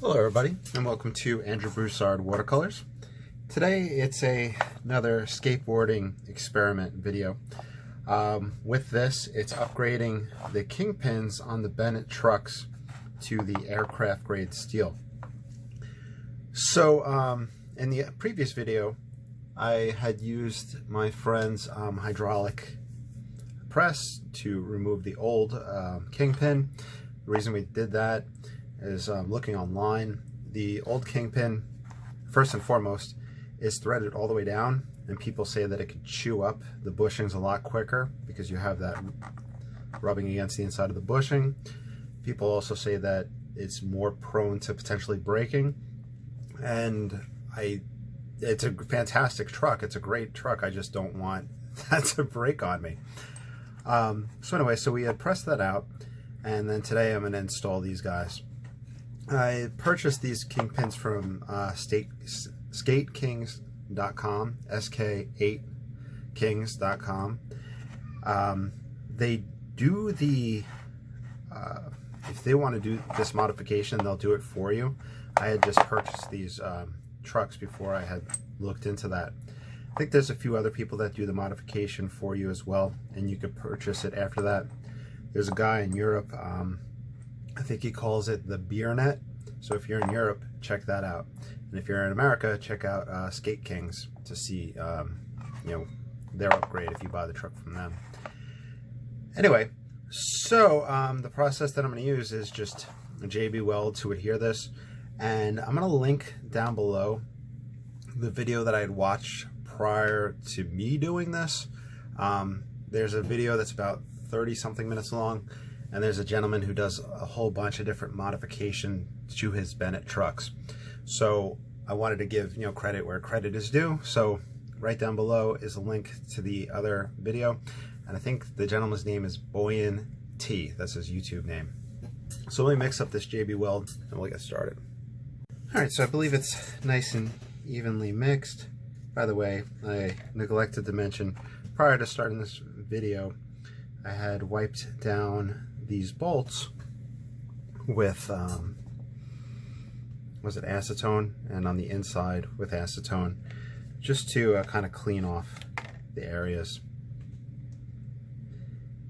Hello everybody, and welcome to Andrew Broussard Watercolors. Today it's another skateboarding experiment video. With this, it's upgrading the Kingpins on the Bennett trucks to the aircraft grade steel. So in the previous video, I had used my friend's hydraulic press to remove the old Kingpin. The reason we did that is looking online. The old Kingpin, first and foremost, is threaded all the way down, and people say that it could chew up the bushings a lot quicker because you have that rubbing against the inside of the bushing. People also say that it's more prone to potentially breaking, and it's a fantastic truck. It's a great truck. I just don't want that to break on me. So anyway, so we had pressed that out, and then today I'm going to install these guys. I purchased these Kingpins from SkateKings.com, SK8Kings.com. They do the, if they want to do this modification, they'll do it for you. I had just purchased these trucks before I had looked into that. I think there's a few other people that do the modification for you as well, and you could purchase it after that. There's a guy in Europe, I think he calls it the beer net. So if you're in Europe, check that out. And if you're in America, check out Skate Kings to see their upgrade if you buy the truck from them. Anyway, so the process that I'm going to use is just a JB weld to adhere this, and I'm going to link down below the video that I had watched prior to me doing this. There's a video that's about 30 something minutes long, and there's a gentleman who does a whole bunch of different modification to his Bennett trucks. So I wanted to give credit where credit is due. So right down below is a link to the other video, and I think the gentleman's name is Boyan T. That's his YouTube name. So let me mix up this JB weld and we'll get started. All right, so I believe it's nice and evenly mixed. By the way, I neglected to mention prior to starting this video, I had wiped down these bolts with was it acetone, and on the inside with acetone, just to kind of clean off the areas.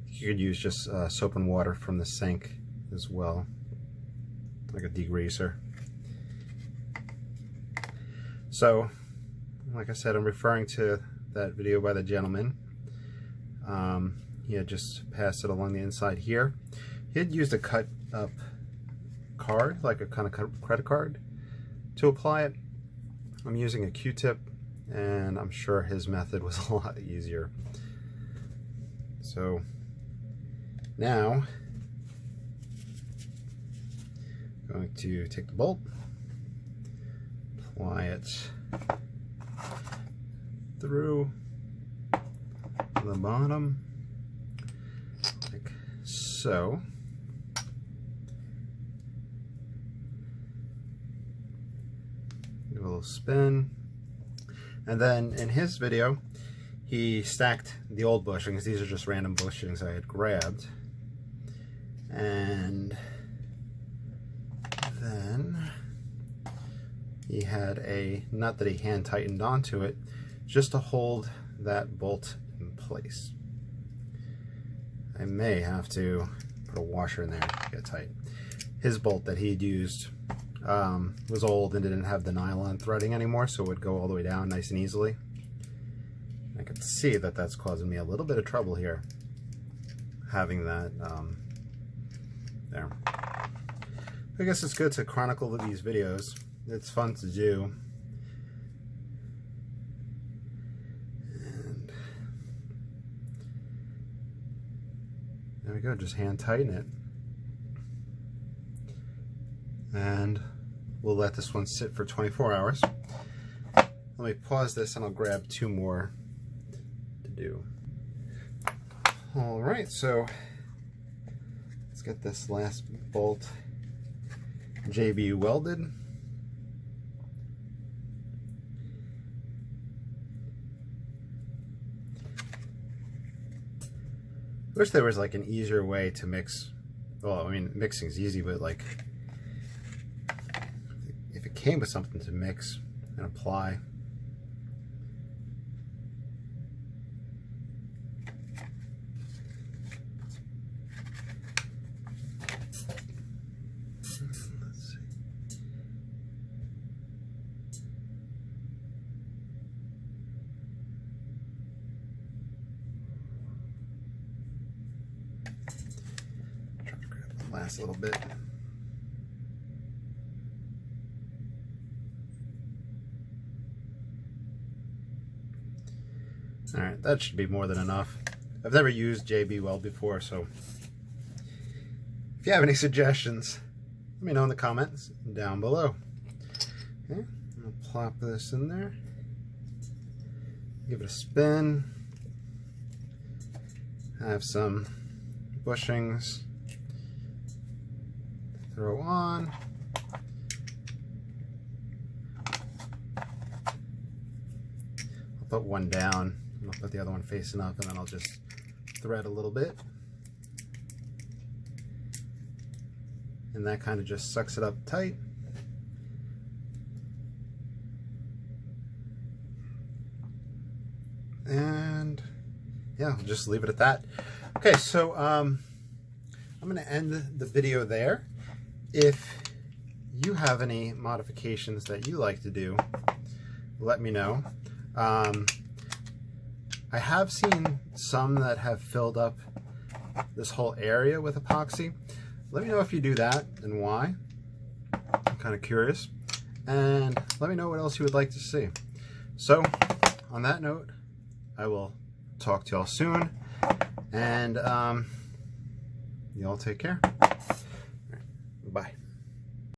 You could use just soap and water from the sink as well, like a degreaser. So like I said, I'm referring to that video by the gentleman. He had just passed it along the inside here. He had used a cut up card, like a kind of credit card, to apply it. I'm using a Q-tip, and I'm sure his method was a lot easier. So now I'm going to take the bolt, apply it through the bottom, like so. Give a little spin, and then in his video he stacked the old bushings. These are just random bushings I had grabbed, and then he had a nut that he hand tightened onto it just to hold that bolt in place. I may have to put a washer in there to get tight. His bolt that he had used was old and didn't have the nylon threading anymore, so it would go all the way down nice and easily. I can see that that's causing me a little bit of trouble here, having that there. I guess it's good to chronicle these videos. It's fun to do. And there we go, just hand tighten it. And we'll let this one sit for 24 hours. Let me pause this and I'll grab two more to do. All right, so let's get this last bolt JB welded. I wish there was like an easier way to mix. Well, I mean, mixing's easy, but like it came with something to mix and apply. Let's see. Try to grab the last little bit. Alright, that should be more than enough. I've never used JB Weld before, so if you have any suggestions, let me know in the comments down below. Okay, I'll plop this in there, give it a spin, have some bushings, throw on. I'll put one down. I'll put the other one facing up, and then I'll just thread a little bit. And that kind of just sucks it up tight. And yeah, I'll just leave it at that. Okay, so I'm going to end the video there. If you have any modifications that you like to do, let me know. I have seen some that have filled up this whole area with epoxy. Let me know if you do that and why. I'm kind of curious. And let me know what else you would like to see. So, on that note, I will talk to y'all soon. And y'all take care. All right, bye.